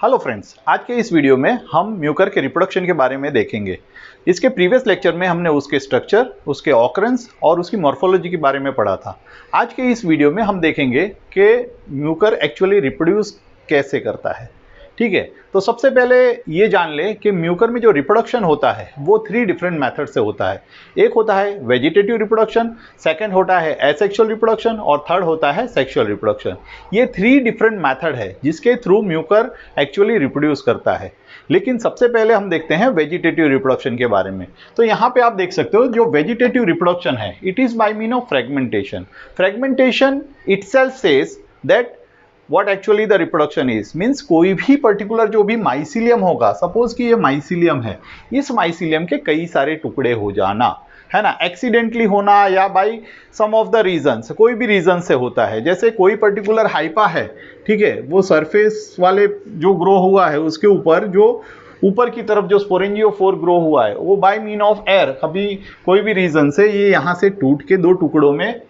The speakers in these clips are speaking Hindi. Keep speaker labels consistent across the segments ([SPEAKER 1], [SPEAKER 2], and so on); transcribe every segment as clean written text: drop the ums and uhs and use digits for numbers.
[SPEAKER 1] हेलो फ्रेंड्स, आज के इस वीडियो में हम म्यूकर के रिप्रोडक्शन के बारे में देखेंगे। इसके प्रीवियस लेक्चर में हमने उसके स्ट्रक्चर, उसके ऑकरेंस और उसकी मॉर्फोलॉजी के बारे में पढ़ा था। आज के इस वीडियो में हम देखेंगे कि म्यूकर एक्चुअली रिप्रोड्यूस कैसे करता है। ठीक है, तो सबसे पहले ये जान लें कि म्यूकर में जो रिप्रोडक्शन होता है वो 3 डिफरेंट मेथड से होता है। एक होता है वेजिटेटिव रिप्रोडक्शन, सेकंड होता है एसेक्सुअल रिप्रोडक्शन और थर्ड होता है सेक्सुअल रिप्रोडक्शन। ये 3 डिफरेंट मेथड है जिसके थ्रू म्यूकर एक्चुअली रिप्रोड्यूस करता है। लेकिन सबसे पहले हम देखते हैं वेजिटेटिव रिप्रोडक्शन के बारे में। तो यहाँ पे आप देख सकते हो जो वेजिटेटिव रिप्रोडक्शन है, it is by mean of fragmentation. Fragmentation itself says that what actually the reproduction is, means कोई भी पर्टिकुलर जो भी माइसिलियम होगा, सपोज कि ये माइसिलियम है, इस माइसिलियम के कई सारे टुकड़े हो जाना, है ना, एक्सीडेंटली होना या by some of the reasons, कोई भी रीजन से होता है। जैसे कोई पर्टिकुलर हाइपा है, ठीक है, वो सरफेस वाले जो ग्रो हुआ है उसके ऊपर जो ऊपर की तरफ जो स्पोरेंजियोफोर ग्रो हुआ है वो बाय मीन ऑफ एयर, अभी कोई भी रीजन से ये यहाँ से टूट के 2 टुकड़ों में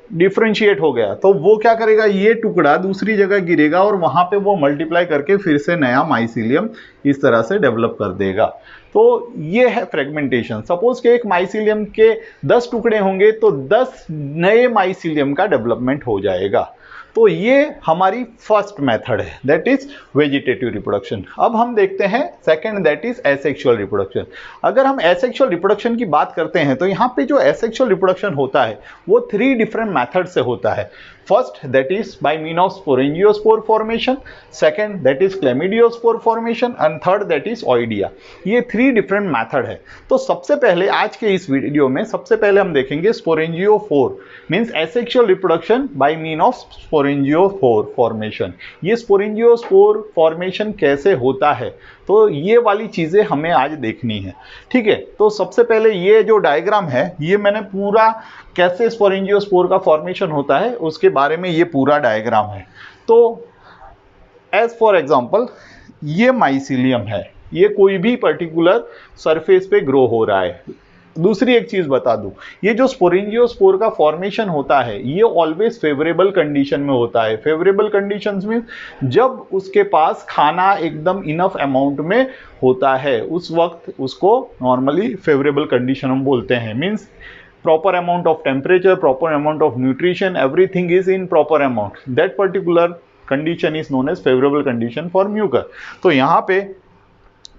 [SPEAKER 1] डिफ्रेंशिएट हो गया, तो वो क्या करेगा, ये टुकड़ा दूसरी जगह गिरेगा और वहां पे वो मल्टीप्लाई करके फिर से नया माइसिलियम इस तरह से डेवलप कर देगा। तो ये है फ्रेगमेंटेशन। सपोज कि एक माइसिलियम के 10 टुकड़े होंगे तो 10 नए माइसिलियम का डेवलपमेंट हो जाएगा। तो ये हमारी फर्स्ट मेथड है, दैट इज वेजिटेटिव रिप्रोडक्शन। अब हम देखते हैं second, that is asexual reproduction. अगर हम एसेक्सुअल रिप्रोडक्शन की बात करते हैं तो यहाँ पे जो एसेक्सुअल रिप्रोडक्शन होता है वो 3 डिफरेंट मेथड से होता है। First, that is by mean of sporangiospore formation, second that is chlamydospore formation and third that is oidia. ये 3 डिफरेंट मेथड है। तो सबसे पहले आज के इस वीडियो में सबसे पहले हम देखेंगे sporangiophore, means asexual reproduction by mean of sporangiophore formation. ये स्पोरेंजियोस्पोर फॉर्मेशन कैसे होता है, तो ये वाली चीजें हमें आज देखनी है। ठीक है, तो सबसे पहले ये जो डायग्राम है ये मैंने पूरा कैसे स्पोरेंजियोस्पोर का फॉर्मेशन होता है उसके बारे में ये पूरा डायग्राम है। तो एज फॉर एग्जांपल ये माइसिलियम है, ये कोई भी पर्टिकुलर सरफेस पे ग्रो हो रहा है। दूसरी एक चीज बता दूं, ये जो स्पोरेंजियोस्पोर का फॉर्मेशन होता है ये ऑलवेज फेवरेबल कंडीशन में होता है। फेवरेबल कंडीशंस में जब उसके पास खाना एकदम इनफ अमाउंट में होता है उस वक्त उसको नॉर्मली फेवरेबल कंडीशन हम बोलते हैं। Means proper amount of temperature, proper amount of nutrition, everything is in proper amount, that particular condition is known as favorable condition for mucor। तो यहाँ पे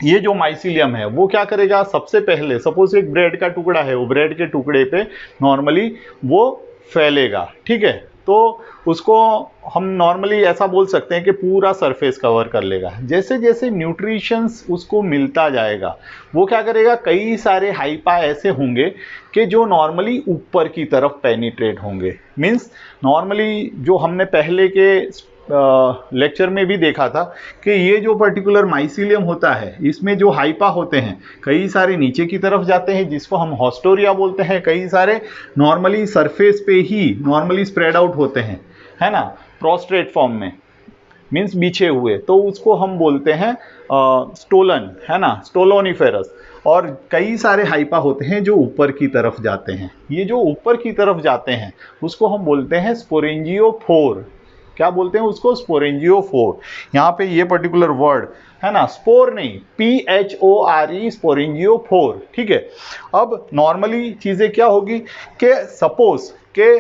[SPEAKER 1] ये जो माइसिलियम है वो क्या करेगा, सबसे पहले सपोज एक ब्रेड का टुकड़ा है, वो ब्रेड के टुकड़े पे नॉर्मली वो फैलेगा। ठीक है, तो उसको हम नॉर्मली ऐसा बोल सकते हैं कि पूरा सरफेस कवर कर लेगा। जैसे जैसे न्यूट्रिशंस उसको मिलता जाएगा वो क्या करेगा, कई सारे हाइपा ऐसे होंगे कि जो नॉर्मली ऊपर की तरफ पेनिट्रेट होंगे। मींस नॉर्मली जो हमने पहले के लेक्चर में भी देखा था कि ये जो पर्टिकुलर माइसिलियम होता है इसमें जो हाइपा होते हैं कई सारे नीचे की तरफ जाते हैं जिसको हम हॉस्टोरिया बोलते हैं, कई सारे नॉर्मली सरफेस पे ही नॉर्मली स्प्रेड आउट होते हैं, है ना, प्रोस्ट्रेट फॉर्म में, मीन्स बिछे हुए, तो उसको हम बोलते हैं स्टोलन, है ना, स्टोलोनिफेरस। और कई सारे हाइपा होते हैं जो ऊपर की तरफ जाते हैं। ये जो ऊपर की तरफ जाते हैं उसको हम बोलते हैं स्पोरेंजियोफोर। क्या बोलते हैं उसको, स्पोरेंजियोफोर। यहाँ पे ये पर्टिकुलर वर्ड है ना, स्पोर नहीं, PHORE, स्पोरेंजियोफोर। ठीक है, अब नॉर्मली चीजें क्या होगी कि सपोज के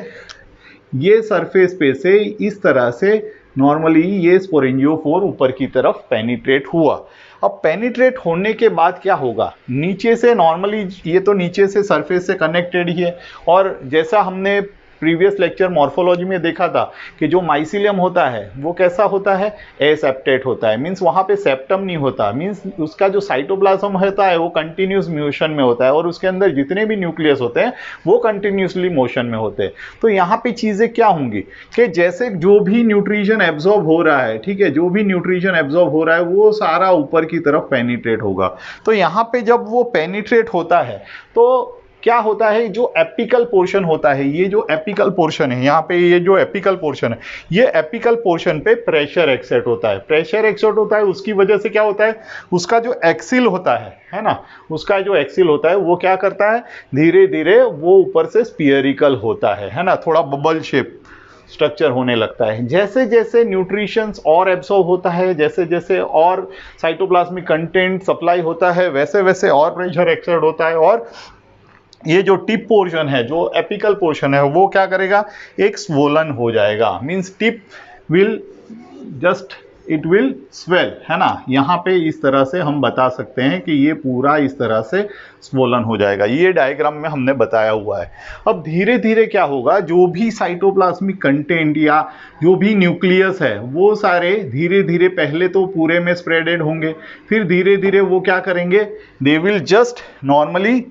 [SPEAKER 1] ये सरफेस पे से इस तरह से नॉर्मली ये स्पोरेंजियोफोर ऊपर की तरफ पेनिट्रेट हुआ। अब पेनिट्रेट होने के बाद क्या होगा, नीचे से नॉर्मली ये तो नीचे से सरफेस से कनेक्टेड ही है, और जैसा हमने प्रीवियस लेक्चर मॉर्फोलॉजी में देखा था कि जो माइसिलियम होता है वो कैसा होता है, एसेप्टेट होता है। मींस वहां पे सेप्टम नहीं होता, मींस उसका जो साइटोप्लाज्म होता है वो कंटिन्यूस मोशन में होता है और उसके अंदर जितने भी न्यूक्लियस होते हैं वो कंटिन्यूसली मोशन में होते हैं। तो यहाँ पे चीजें क्या होंगी कि जैसे जो भी न्यूट्रिशन एब्जॉर्ब हो रहा है, ठीक है, जो भी न्यूट्रिशन एब्जॉर्ब हो रहा है वो सारा ऊपर की तरफ पेनिट्रेट होगा। तो यहाँ पे जब वो पेनिट्रेट होता है तो क्या होता है, जो एपिकल पोर्शन होता है, ये जो एपिकल पोर्शन है, यहाँ पे ये जो एपिकल पोर्शन है, ये एपिकल पोर्शन पे प्रेशर एक्सर्ट होता है। प्रेशर एक्सर्ट होता है, उसकी वजह से क्या होता है, उसका जो एक्सिल होता है ना, उसका जो एक्सिल होता है वो क्या करता है, धीरे धीरे वो ऊपर से स्फीयरिकल होता है ना, थोड़ा बबल शेप स्ट्रक्चर होने लगता है। जैसे जैसे न्यूट्रिशंस और एब्सॉर्ब होता है, जैसे जैसे और साइटोप्लाज्मिक कंटेंट सप्लाई होता है, वैसे वैसे और प्रेशर एक्सर्ट होता है, और ये जो टिप पोर्शन है, जो एपिकल पोर्शन है, वो क्या करेगा, एक स्वोलन हो जाएगा। Means tip will just it will swell, है ना। यहाँ पे इस तरह से हम बता सकते हैं कि ये पूरा इस तरह से स्वोलन हो जाएगा। ये डायग्राम में हमने बताया हुआ है। अब धीरे धीरे क्या होगा, जो भी साइटोप्लाज्मिक कंटेंट या जो भी न्यूक्लियस है, वो सारे धीरे धीरे पहले तो पूरे में स्प्रेडेड होंगे, फिर धीरे धीरे वो क्या करेंगे, they will just normally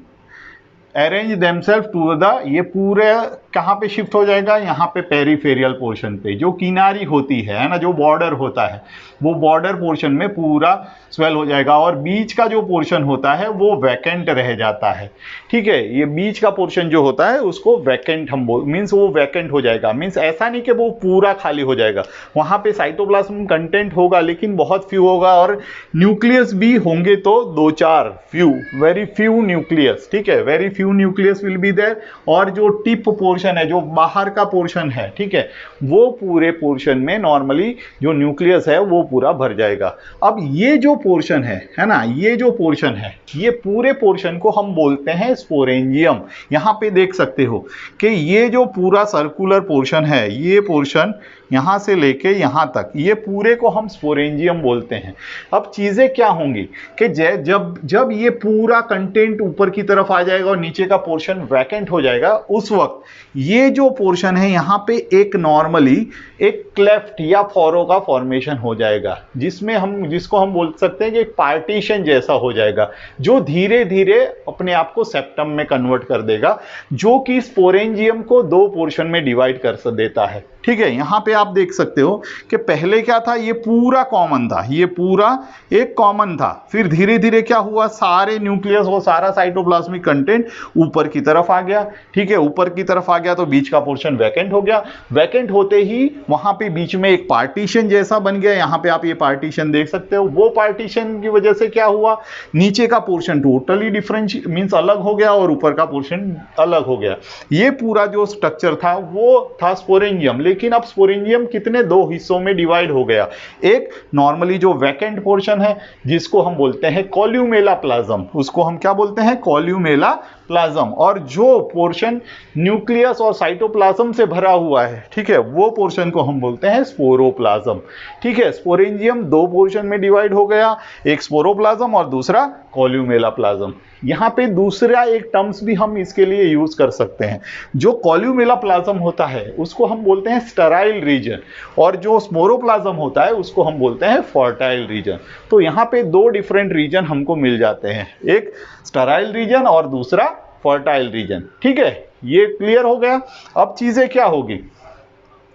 [SPEAKER 1] arrange themselves to the, ये पूरे कहाँ पे शिफ्ट हो जाएगा, यहाँ पे पेरिफेरियल पोर्शन पे, जो किनारी होती है ना, जो बॉर्डर होता है, वो बॉर्डर पोर्शन में पूरा स्वेल हो जाएगा, और बीच का जो पोर्शन होता है वो वैकेंट रह जाता है। ठीक है, ये बीच का पोर्शन जो होता है उसको वैकेंट हम मीन्स वो वैकेंट हो जाएगा। मीन्स ऐसा नहीं कि वो पूरा खाली हो जाएगा, वहाँ पे साइटोप्लाज्म कंटेंट होगा लेकिन बहुत फ्यू होगा, और न्यूक्लियस भी होंगे तो 2-4 फ्यू, वेरी फ्यू न्यूक्लियस। ठीक है, very few nucleus will be there, और जो टिप पोर्शन है, जो बाहर का पोर्शन है, ठीक है, वो पूरे पोर्शन में नॉर्मली जो न्यूक्लियस है वो पूरा भर जाएगा। अब ये जो पोर्शन है ना, ये जो पोर्शन है, ये पूरे पोर्शन को हम बोलते हैं स्पोरेंजियम। यहां पे देख सकते हो कि ये जो पूरा सर्कुलर पोर्शन है, ये पोर्शन यहां से लेके यहां तक, ये पूरे को हम स्पोरेंजियम बोलते हैं। अब चीजें क्या होंगी कि जब ये पूरा कंटेंट ऊपर की तरफ आ जाएगा और नीचे का पोर्शन वैकेंट हो जाएगा, उस वक्त ये जो पोर्शन है यहां पे एक नॉर्मली एक क्लेफ्ट या फॉरो का फॉर्मेशन हो जाएगा, जिसको हम बोल सकते हैं कि एक पार्टीशन जैसा हो जाएगा, जो धीरे धीरे अपने आप को सेप्टम में कन्वर्ट कर देगा, जो कि स्पोरेंजियम को 2 पोर्शन में डिवाइड कर देता है। ठीक है, यहां पे आप देख सकते हो कि पहले क्या था, ये पूरा कॉमन था, ये पूरा एक कॉमन था, फिर धीरे धीरे क्या हुआ, सारे न्यूक्लियस, वो सारा साइटोप्लाज्मिक कंटेंट ऊपर की तरफ आ गया। ठीक है, ऊपर की तरफ आ गया तो बीच का पोर्शन वैकेंट हो गया। वैकेंट होते ही वहां पे बीच में एक पार्टीशन जैसा बन गया, यहां पे आप ये पार्टीशन देख सकते हो। वो पार्टीशन की वजह से क्या हुआ, नीचे का पोर्शन टोटली डिफरेंट मींस अलग हो गया और ऊपर का पोर्शन अलग हो गया। ये पूरा जो स्ट्रक्चर था वो था स्पोरेंजियम। लेकिन अब स्पोरेंजियम कितने 2 हिस्सों में डिवाइड हो गया। एक नॉर्मली जो वैकेंट पोर्शन है, जिसको हम बोलते हैं कॉल्यूमेला प्लाज्म, उसको हम क्या बोलते हैं, कॉल्यूमेला प्लाज्म, और जो पोर्शन न्यूक्लियस और साइटोप्लाज्म से भरा हुआ है, ठीक है, वो पोर्शन को हम बोलते हैं स्पोरोप्लाज्म। ठीक है, स्पोरेंजियम 2 पोर्शन में डिवाइड हो गया, एक स्पोरोप्लाज्म और दूसरा कॉल्यूमेला प्लाज्म। यहां पे दूसरा एक टर्म्स भी हम इसके लिए यूज कर सकते हैं। जो कॉल्यूमेला प्लाज्म होता है उसको हम बोलते हैं स्टेराइल रीजन, और जो स्पोरोप्लाज्म होता है उसको हम बोलते हैं फर्टाइल रीजन। तो यहाँ पे 2 डिफरेंट रीजन हमको मिल जाते हैं, एक स्टेराइल रीजन और दूसरा फर्टाइल रीजन। ठीक है, ये क्लियर हो गया। अब चीजें क्या होगी,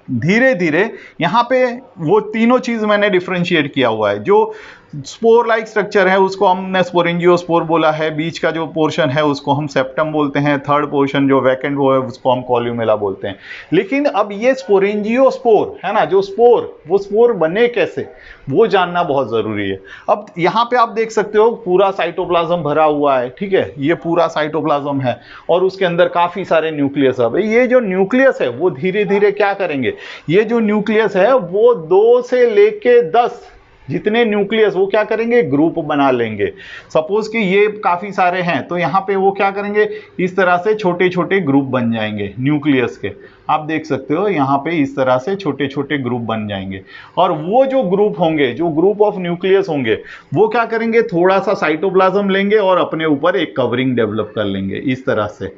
[SPEAKER 1] धीरे धीरे यहाँ पे वो तीनों चीज मैंने डिफरेंशिएट किया हुआ है। जो स्पोर लाइक स्ट्रक्चर है उसको हमने स्पोरेंजियोस्पोर बोला है, बीच का जो पोर्शन है उसको हम सेप्टम बोलते हैं, थर्ड पोर्शन जो वैकेंट वो है उसको हम कॉल्यूमेला बोलते हैं। लेकिन अब ये स्पोरेंजियोस्पोर है ना, जो स्पोर, वो स्पोर बने कैसे, वो जानना बहुत जरूरी है। अब यहाँ पे आप देख सकते हो पूरा साइटोप्लाज्म भरा हुआ है, ठीक है, ये पूरा साइटोप्लाज्म है और उसके अंदर काफी सारे न्यूक्लियस है। ये जो न्यूक्लियस है वो धीरे धीरे क्या करेंगे, ये जो न्यूक्लियस है वो 2 से लेके 10 जितने न्यूक्लियस वो क्या करेंगे, ग्रुप बना लेंगे। सपोज कि ये काफी सारे हैं तो यहाँ पे वो क्या करेंगे, इस तरह से छोटे छोटे ग्रुप बन जाएंगे न्यूक्लियस के। आप देख सकते हो यहाँ पे इस तरह से छोटे छोटे ग्रुप बन जाएंगे, और वो जो ग्रुप होंगे, जो ग्रुप ऑफ न्यूक्लियस होंगे, वो क्या करेंगे, थोड़ा सा साइटोप्लाज्म लेंगे और अपने ऊपर एक कवरिंग डेवलप कर लेंगे इस तरह से।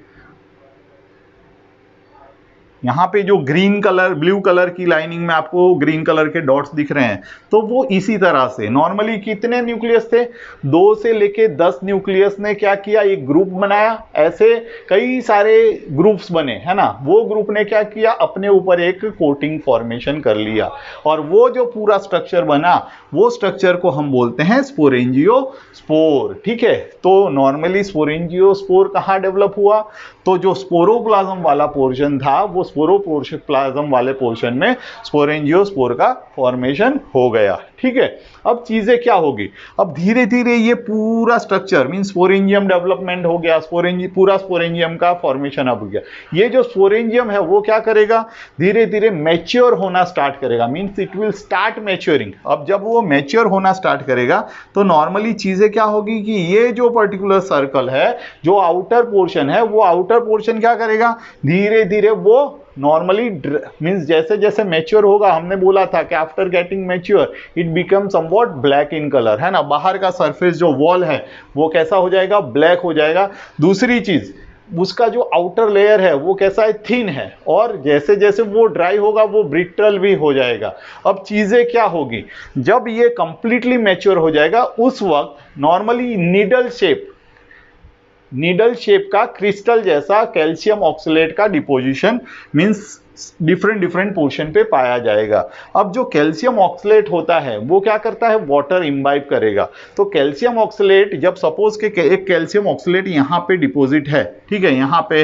[SPEAKER 1] यहाँ पे जो ग्रीन कलर, ब्लू कलर की लाइनिंग में आपको ग्रीन कलर के डॉट्स दिख रहे हैं, तो वो इसी तरह से नॉर्मली कितने न्यूक्लियस थे, 2 से लेके 10 न्यूक्लियस ने क्या किया, एक ग्रुप बनाया। ऐसे कई सारे ग्रुप्स बने, है ना। वो ग्रुप ने क्या किया, अपने ऊपर एक कोटिंग फॉर्मेशन कर लिया, और वो जो पूरा स्ट्रक्चर बना, वो स्ट्रक्चर को हम बोलते हैं स्पोरेंजियोस्पोर। ठीक है, तो नॉर्मली स्पोरेंजियोस्पोर कहाँ डेवलप हुआ, तो जो स्पोरोप्लाज्म वाला पोर्शन था, वो स्पोरोप्लाज्म वाले पोर्शन में स्पोरेंजियोस्पोर का फॉर्मेशन हो गया। ठीक है। अब चीजें क्या होगी, अब धीरे धीरे ये पूरा स्ट्रक्चर मीन स्पोरेंजियम डेवलपमेंट हो गया, पूरा स्पोरेंजियम का फॉर्मेशन अब हो गया। ये जो स्पोरेंजियम है वो क्या करेगा, धीरे धीरे मैच्योर होना स्टार्ट करेगा, means it will start maturing. अब जब वो मैच्योर होना स्टार्ट करेगा तो नॉर्मली चीजें क्या होगी कि ये जो पर्टिकुलर सर्कल है, जो आउटर पोर्शन है, वो आउटर पोर्शन क्या करेगा, धीरे धीरे वो नॉर्मली मीन्स जैसे जैसे मैच्योर होगा, हमने बोला था कि after getting mature it become somewhat black in colour, है ना। बाहर का सरफेस जो वॉल है वो कैसा हो जाएगा, ब्लैक हो जाएगा। दूसरी चीज, उसका जो आउटर लेयर है वो कैसा है, थिन है, और जैसे जैसे वो ड्राई होगा वो ब्रिटल भी हो जाएगा। अब चीजें क्या होगी, जब ये कंप्लीटली मैच्योर हो जाएगा उस वक्त नॉर्मली नीडल शेप का क्रिस्टल जैसा कैल्शियम ऑक्सलेट का डिपोजिशन मींस डिफरेंट पोर्शन पे पाया जाएगा। अब जो कैल्शियम ऑक्सलेट होता है वो क्या करता है, वाटर इम्बाइब करेगा। तो कैल्शियम ऑक्सलेट, जब सपोज के एक कैल्शियम ऑक्सलेट यहाँ पे डिपॉजिट है, ठीक है, यहाँ पे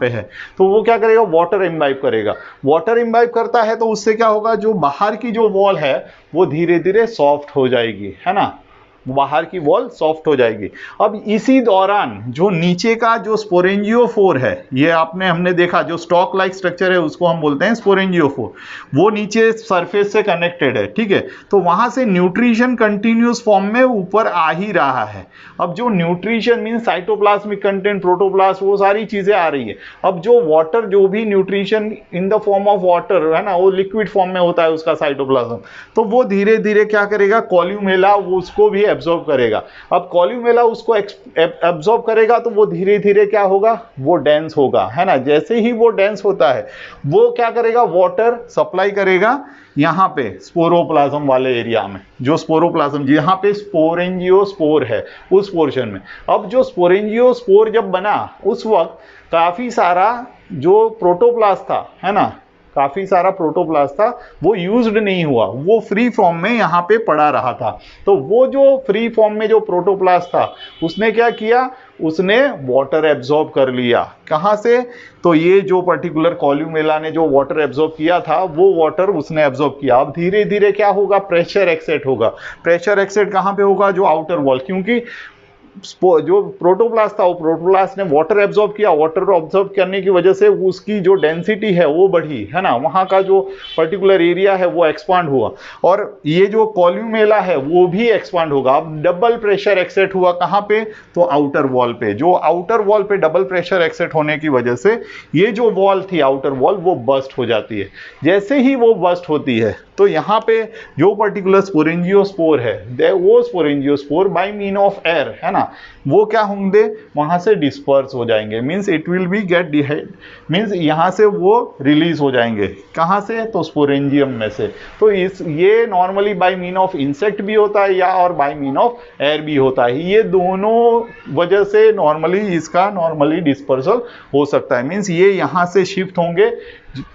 [SPEAKER 1] है, तो वो क्या करेगा, वाटर इम्बाइब करेगा। वाटर इम्बाइब करता है तो उससे क्या होगा, जो बाहर की जो वॉल है वो धीरे धीरे सॉफ्ट हो जाएगी, है ना, बाहर की वॉल सॉफ्ट हो जाएगी। अब इसी दौरान जो नीचे का जो स्पोरेंजियोफोर है, ये हमने देखा, जो स्टॉक लाइक स्ट्रक्चर है उसको हम बोलते हैं स्पोरेंजियोफोर, वो नीचे सरफेस से कनेक्टेड है, ठीक है। तो वहां से न्यूट्रिशन कंटिन्यूस फॉर्म में ऊपर आ ही रहा है। अब जो nutrition mean cytoplasmic content, protoplast, वो सारी चीजें आ रही है। अब जो वाटर, जो भी nutrition in the form of water है ना, वो लिक्विड फॉर्म में होता है उसका साइटोप्लाज्म, तो वो धीरे धीरे क्या करेगा, कॉल्यूमेला वो उसको भी एब्जॉर्ब करेगा। अब कॉल्यूमेला उसको एब्जॉर्ब करेगा तो वो धीरे धीरे क्या होगा, वो डेंस होगा, है ना। जैसे ही वो डेंस होता है वो क्या करेगा, वाटर सप्लाई करेगा यहाँ पे स्पोरोप्लाज्म वाले एरिया में, जो स्पोरोप्लाज्म जहाँ पे स्पोरेंजियोस्पोर है उस पोर्शन में। अब जो स्पोरेंजियोस्पोर जब बना उस वक्त काफी सारा जो प्रोटोप्लास्ट था, है ना, काफी सारा प्रोटोप्लास्ट था, वो यूज्ड नहीं हुआ, वो फ्री फॉर्म में यहाँ पे पड़ा रहा था। तो वो जो फ्री फॉर्म में जो प्रोटोप्लास्ट था उसने क्या किया, उसने वाटर एब्जॉर्ब कर लिया। कहाँ से, तो ये जो पर्टिकुलर कॉल्यूमेला ने जो वाटर एब्जॉर्ब किया था वो वाटर उसने एब्जॉर्ब किया। अब धीरे धीरे क्या होगा, प्रेशर एक्सेट होगा। प्रेशर एक्सेट कहाँ पे होगा, जो आउटर वॉल, क्योंकि जो प्रोटोप्लास्ट था वो प्रोटोप्लास्ट ने वाटर एब्जॉर्ब किया, वाटर ऑब्जॉर्ब करने की वजह से उसकी जो डेंसिटी है वो बढ़ी, है ना, वहां का जो पर्टिकुलर एरिया है वो एक्सपांड हुआ, और ये जो कॉल्यूमेला है वो भी एक्सपांड होगा। अब डबल प्रेशर एक्सेट हुआ कहां पे, तो आउटर वॉल पे। जो आउटर वॉल पे डबल प्रेशर एक्सेट होने की वजह से ये जो वॉल थी आउटर वॉल वो बस्ट हो जाती है। जैसे ही वो बस्ट होती है तो यहाँ पे जो पर्टिकुलर स्पोरेंजियोस्पोर है वो sporangiospore bye mean of air, है ना, वो क्या होंगे, वहां से डिस्पर्स हो जाएंगे, means it will be get डिहाइड, मींस यहाँ से वो रिलीज हो जाएंगे। कहाँ से, तो स्पोरेंजियम में से। तो ये normally by mean of insect भी होता है या और बाय मीन ऑफ एयर भी होता है। ये दोनों वजह से नॉर्मली इसका नॉर्मली डिस्पर्सल हो सकता है, मींस ये यहाँ से शिफ्ट होंगे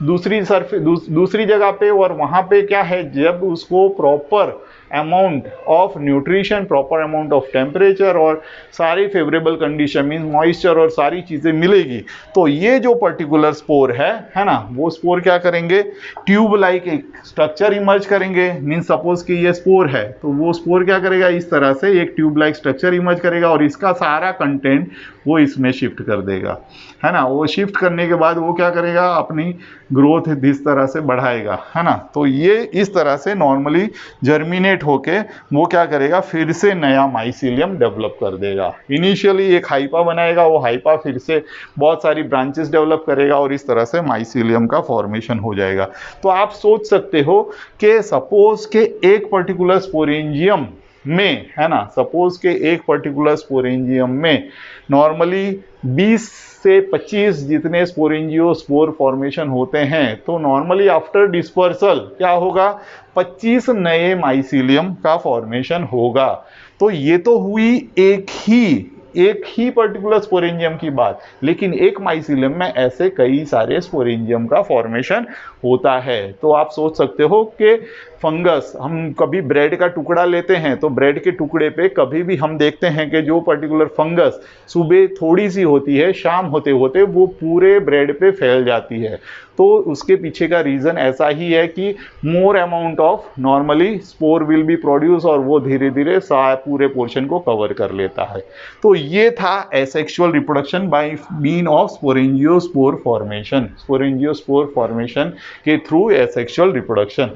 [SPEAKER 1] दूसरी जगह पे, और वहां पे क्या है, जब उसको proper amount of nutrition, proper amount of temperature और सारी फेवरेबल कंडीशन मीन मॉइस्चर और सारी चीजें मिलेगी, तो ये जो पर्टिकुलर स्पोर है ना, वो स्पोर क्या करेंगे, ट्यूब लाइक एक स्ट्रक्चर इमर्ज करेंगे। मीन सपोज कि ये स्पोर है तो वो स्पोर क्या करेगा, इस तरह से एक ट्यूब लाइक स्ट्रक्चर इमर्ज करेगा और इसका सारा कंटेंट वो इसमें शिफ्ट कर देगा, है ना। वो शिफ्ट करने के बाद वो क्या करेगा, अपनी ग्रोथ इस तरह से बढ़ाएगा, है ना। तो ये इस तरह से नॉर्मली जर्मिनेट होके वो क्या करेगा, फिर से नया माइसीलियम डेवलप कर देगा। इनिशियली एक हाइपा बनाएगा, वो हाइपा फिर से बहुत सारी ब्रांचेस डेवलप करेगा और इस तरह से माइसीलियम का फॉर्मेशन हो जाएगा। तो आप सोच सकते हो कि सपोज के एक पर्टिकुलर स्पोरेंजियम में, है ना, सपोज के एक पर्टिकुलर स्पोरेंजियम में नॉर्मली 20 से 25 जितने स्पोरेंजियोस्पोर फॉर्मेशन होते हैं, तो नॉर्मली आफ्टर डिस्पर्सल क्या होगा, 25 नए माइसीलियम का फॉर्मेशन होगा। तो ये तो हुई एक ही पर्टिकुलर स्पोरेंजियम की बात, लेकिन एक माइसीलियम में ऐसे कई सारे स्पोरेंजियम का फॉर्मेशन होता है। तो आप सोच सकते हो कि फंगस, हम कभी ब्रेड का टुकड़ा लेते हैं तो ब्रेड के टुकड़े पे कभी भी हम देखते हैं कि जो पर्टिकुलर फंगस सुबह थोड़ी सी होती है, शाम होते होते वो पूरे ब्रेड पे फैल जाती है। तो उसके पीछे का रीज़न ऐसा ही है कि more amount of normally spore will be produce और वो धीरे धीरे पूरे पोर्शन को कवर कर लेता है। तो ये था asexual reproduction by mean of sporangiospore formation, sporangiospore formation के through asexual reproduction.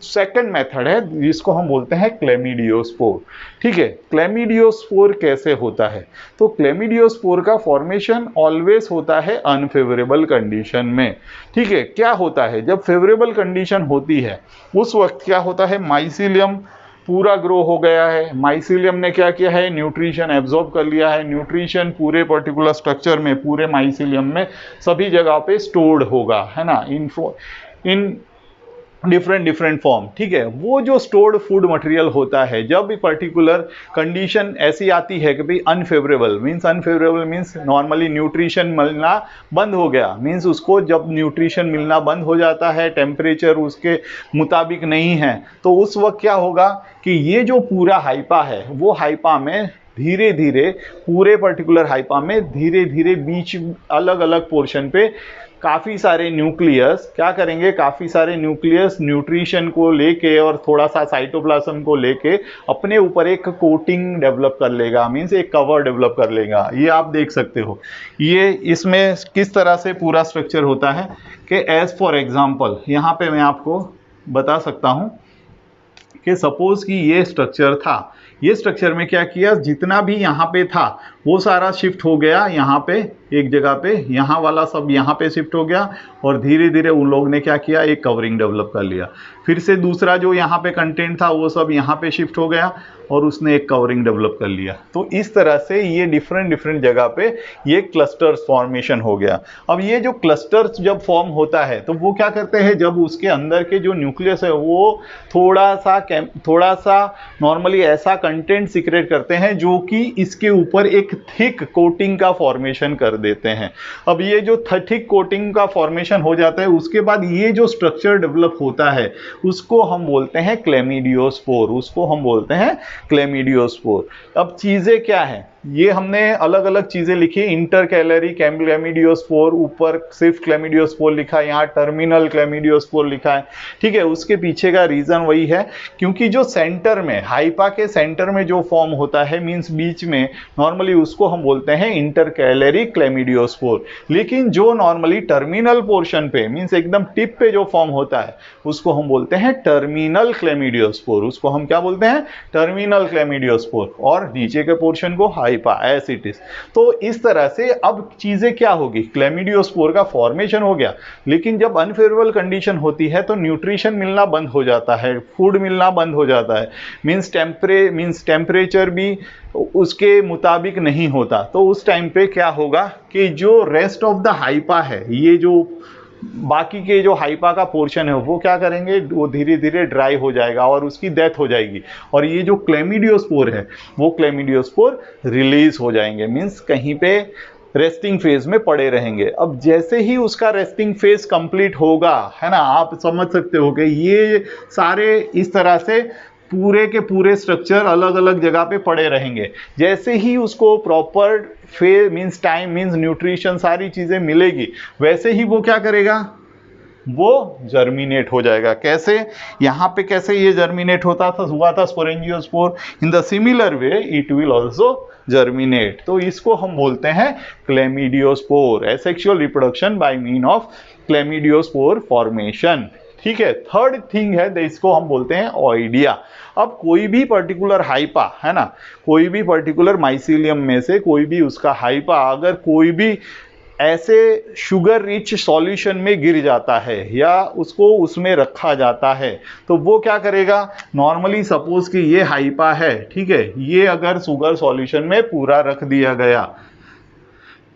[SPEAKER 1] Second method है जिसको हम बोलते हैं क्लेमिडियोस्पोर। ठीक है, क्लेमिडियोस्पोर कैसे होता है? तो क्लेमिडियोस्पोर का फॉर्मेशन ऑलवेज होता है अनफेवरेबल कंडीशन में। ठीक है, क्या होता है जब फेवरेबल कंडीशन होती है उस वक्त क्या होता है, माइसीलियम पूरा ग्रो हो गया है, माइसीलियम ने क्या किया है, न्यूट्रिशन एब्जॉर्ब कर लिया है, न्यूट्रिशन पूरे पर्टिकुलर स्ट्रक्चर में, पूरे माइसीलियम में सभी जगह पे स्टोर्ड होगा, है ना, इन डिफरेंट फॉर्म। ठीक है, वो जो स्टोर्ड फूड मटेरियल होता है, जब भी पर्टिकुलर कंडीशन ऐसी आती है कि भाई अनफेवरेबल मीन्स नॉर्मली न्यूट्रिशन मिलना बंद हो गया, मीन्स उसको जब न्यूट्रिशन मिलना बंद हो जाता है, टेम्परेचर उसके मुताबिक नहीं है, तो उस वक्त क्या होगा कि ये जो पूरा हाइपा है वो हाइपा में धीरे धीरे, पूरे पर्टिकुलर हाइपा में धीरे धीरे बीच अलग अलग पोर्शन पे काफ़ी सारे न्यूक्लियस क्या करेंगे, काफ़ी सारे न्यूक्लियस न्यूट्रिशन को लेके और थोड़ा सा साइटोप्लाज्म को लेके अपने ऊपर एक कोटिंग डेवलप कर लेगा, मीन्स एक कवर डेवलप कर लेगा। ये आप देख सकते हो, ये इसमें किस तरह से पूरा स्ट्रक्चर होता है कि एज फॉर एग्जांपल यहाँ पे मैं आपको बता सकता हूँ कि सपोज कि ये स्ट्रक्चर था, ये स्ट्रक्चर में क्या किया, जितना भी यहाँ पे था वो सारा शिफ्ट हो गया यहाँ पे एक जगह पे, यहाँ वाला सब यहाँ पे शिफ्ट हो गया और धीरे धीरे उन लोग ने क्या किया, एक कवरिंग डेवलप कर लिया। फिर से दूसरा जो यहाँ पे कंटेंट था वो सब यहाँ पे शिफ्ट हो गया और उसने एक कवरिंग डेवलप कर लिया। तो इस तरह से ये डिफरेंट जगह पे ये क्लस्टर्स फॉर्मेशन हो गया। अब ये जो क्लस्टर्स जब फॉर्म होता है तो वो क्या करते हैं, जब उसके अंदर के जो न्यूक्लियस है वो थोड़ा सा नॉर्मली ऐसा कंटेंट सीक्रेट करते हैं जो कि इसके ऊपर एक थिक कोटिंग का फॉर्मेशन कर देते हैं। अब ये जो थिक कोटिंग का फॉर्मेशन हो जाता है उसके बाद ये जो स्ट्रक्चर डेवलप होता है उसको हम बोलते हैं क्लेमिडियोस्पोर, उसको हम बोलते हैं क्लेमिडियोस्पोर। अब चीजें क्या है, ये हमने अलग अलग चीजें लिखी, इंटरकैलरी क्लेमिडियोस्पोर, ऊपर सिर्फ क्लेमिडियोस्पोर लिखा है, यहाँ टर्मिनल क्लेमिडियोस्पोर लिखा है। ठीक है, उसके पीछे का रीजन वही है क्योंकि जो सेंटर में, हाइपा के सेंटर में जो फॉर्म होता है, मींस बीच में, नॉर्मली उसको हम बोलते हैं इंटरकैलरी क्लेमिडियोस्पोर। लेकिन जो नॉर्मली टर्मिनल पोर्शन पे, मींस एकदम टिप पे जो फॉर्म होता है उसको हम बोलते हैं टर्मिनल क्लेमिडियोस्पोर, उसको हम क्या बोलते हैं, टर्मिनल क्लेमिडियोस्पोर, और नीचे के पोर्शन को हाइपा एज इट इज। तो इस तरह से अब चीजें क्या होगी, क्लेमिडियोस्पोर का फॉर्मेशन हो गया, लेकिन जब अनफेवरेबल कंडीशन होती है तो न्यूट्रिशन मिलना बंद हो जाता है, फूड मिलना बंद हो जाता है, मींस टेम्परेचर भी उसके मुताबिक नहीं होता। तो उस टाइम पे क्या होगा कि जो रेस्ट ऑफ द हाइपा है, ये जो बाकी के जो हाइपा का पोर्शन है वो क्या करेंगे, वो धीरे धीरे ड्राई हो जाएगा और उसकी डेथ हो जाएगी, और ये जो क्लेमिडियोस्पोर है वो क्लेमिडियोस्पोर रिलीज हो जाएंगे, मींस कहीं पे रेस्टिंग फेज में पड़े रहेंगे। अब जैसे ही उसका रेस्टिंग फेज कंप्लीट होगा, है ना, आप समझ सकते हो कि ये सारे इस तरह से पूरे के पूरे स्ट्रक्चर अलग अलग जगह पे पड़े रहेंगे। जैसे ही उसको proper phase means time means nutrition सारी चीजें मिलेगी, वैसे ही वो क्या करेगा, वो जर्मिनेट हो जाएगा। कैसे, यहाँ पे कैसे ये जर्मिनेट हुआ था sporangiospore, in the similar way it will also germinate. तो इसको हम बोलते हैं chlamydospore, asexual reproduction by mean of chlamydospore formation. ठीक है, थर्ड थिंग है, इसको हम बोलते हैं ऑइडिया। अब कोई भी पर्टिकुलर हाइपा, है ना, कोई भी पर्टिकुलर माइसीलियम में से कोई भी उसका हाइपा अगर कोई भी ऐसे शुगर रिच सॉल्यूशन में गिर जाता है या उसको उसमें रखा जाता है, तो वो क्या करेगा, नॉर्मली सपोज कि ये हाइपा है, ठीक है, ये अगर शुगर सॉल्यूशन में पूरा रख दिया गया,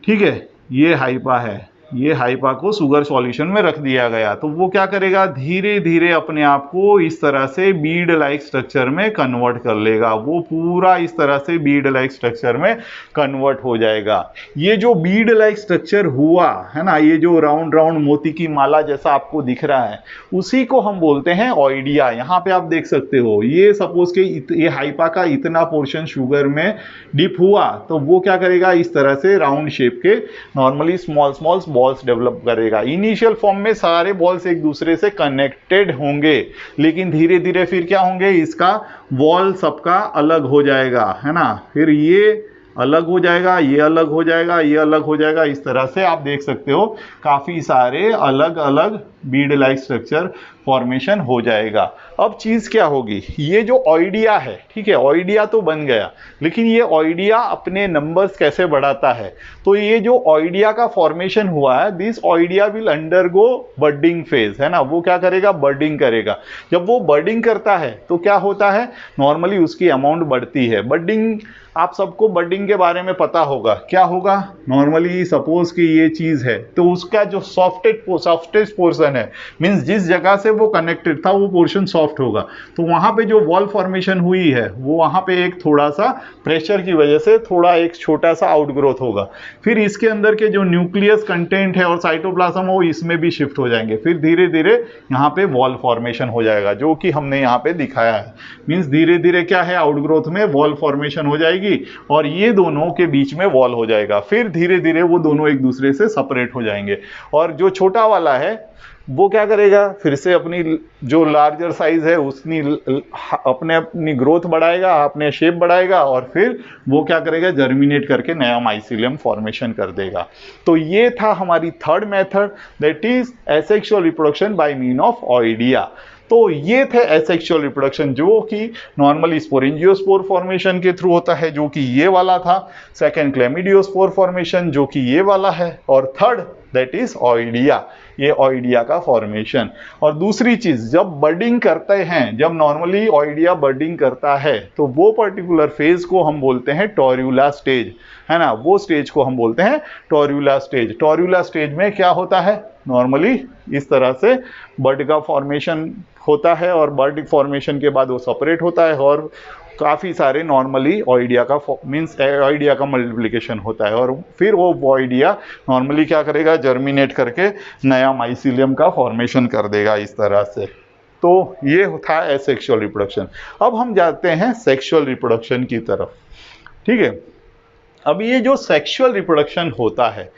[SPEAKER 1] ठीक है, ये हाइपा है, ये हाइपा को शुगर सॉल्यूशन में रख दिया गया, तो वो क्या करेगा, धीरे धीरे अपने आप को इस तरह से बीड लाइक स्ट्रक्चर में कन्वर्ट कर लेगा, वो पूरा इस तरह से बीड लाइक स्ट्रक्चर में कन्वर्ट हो जाएगा। ये जो बीड लाइक स्ट्रक्चर हुआ है ना, ये जो राउंड राउंड मोती की माला जैसा आपको दिख रहा है, उसी को हम बोलते हैं ऑइडिया। यहाँ पे आप देख सकते हो, ये सपोज के ये हाइपा का इतना पोर्शन शुगर में डिप हुआ, तो वो क्या करेगा, इस तरह से राउंड शेप के normally small small walls develop करेगा। इनिशियल फॉर्म में सारे वॉल्स एक दूसरे से कनेक्टेड होंगे, लेकिन धीरे धीरे फिर क्या होंगे, इसका वॉल सबका अलग हो जाएगा, है ना। फिर ये अलग हो जाएगा, ये अलग हो जाएगा, ये अलग हो जाएगा। इस तरह से आप देख सकते हो काफ़ी सारे अलग अलग बीड लाइक स्ट्रक्चर फॉर्मेशन हो जाएगा। अब चीज़ क्या होगी, ये जो ऑइडिया है, ठीक है, ऑइडिया तो बन गया, लेकिन ये ऑइडिया अपने नंबर्स कैसे बढ़ाता है। तो ये जो ऑइडिया का फॉर्मेशन हुआ है, this oidia will undergo budding phase, है ना। वो क्या करेगा, बर्डिंग करेगा। जब वो बर्डिंग करता है तो क्या होता है, नॉर्मली उसकी अमाउंट बढ़ती है। बर्डिंग, आप सबको बर्डिंग के बारे में पता होगा, क्या होगा, नॉर्मली सपोज कि ये चीज़ है तो उसका जो सॉफ्टेस्ट पोर्शन है, मीन्स जिस जगह से वो कनेक्टेड था वो पोर्शन सॉफ्ट होगा, तो वहाँ पे जो वॉल फॉर्मेशन हुई है वो वहाँ पे एक थोड़ा सा प्रेशर की वजह से थोड़ा एक छोटा सा आउटग्रोथ होगा। फिर इसके अंदर के जो न्यूक्लियस कंटेंट है और साइटोप्लाज्म वो इसमें भी शिफ्ट हो जाएंगे। फिर धीरे धीरे यहाँ पे वॉल फॉर्मेशन हो जाएगा, जो कि हमने यहाँ पे दिखाया है। मीन्स धीरे धीरे क्या है, आउटग्रोथ में वॉल फॉर्मेशन हो जाएगी और ये दोनों के बीच में वॉल हो जाएगा। फिर धीरे धीरे वो दोनों एक दूसरे से सेपरेट हो जाएंगे और जो छोटा वाला है वो क्या करेगा, फिर से अपनी जो लार्जर साइज है अपनी ग्रोथ बढ़ाएगा, अपने शेप बढ़ाएगा और फिर वो क्या करेगा, जर्मिनेट करके नया माइसीलियम फॉर्मेशन कर देगा। तो ये था हमारी third method, that is asexual reproduction by mean of oidia. तो ये थे एसेक्सुअल रिप्रोडक्शन, जो कि नॉर्मली स्पोरेंजियोस्पोर फॉर्मेशन के थ्रू होता है, जो कि ये वाला था। सेकंड क्लेमिडियोस्पोर फॉर्मेशन, जो कि ये वाला है। और थर्ड दैट इज ऑइडिया, ये ऑइडिया का फॉर्मेशन। और दूसरी चीज, जब बर्डिंग करते हैं, जब नॉर्मली ऑइडिया बर्डिंग करता है तो वो पर्टिकुलर फेज को हम बोलते हैं टोर्यूला स्टेज, है ना। वो स्टेज को हम बोलते हैं टोर्यूला स्टेज। टोर्यूला स्टेज में क्या होता है, नॉर्मली इस तरह से बर्ड का फॉर्मेशन होता है और बर्ड फॉर्मेशन के बाद वो सेपरेट होता है और काफ़ी सारे नॉर्मली ऑइडिया का मीन्स ऑइडिया का मल्टीप्लिकेशन होता है और फिर वो ऑइडिया नॉर्मली क्या करेगा, जर्मिनेट करके नया माइसीलियम का फॉर्मेशन कर देगा इस तरह से। तो ये था एसेक्सुअल रिप्रोडक्शन। अब हम जाते हैं सेक्सुअल रिप्रोडक्शन की तरफ, ठीक है। अब ये जो सेक्सुअल रिप्रोडक्शन होता है,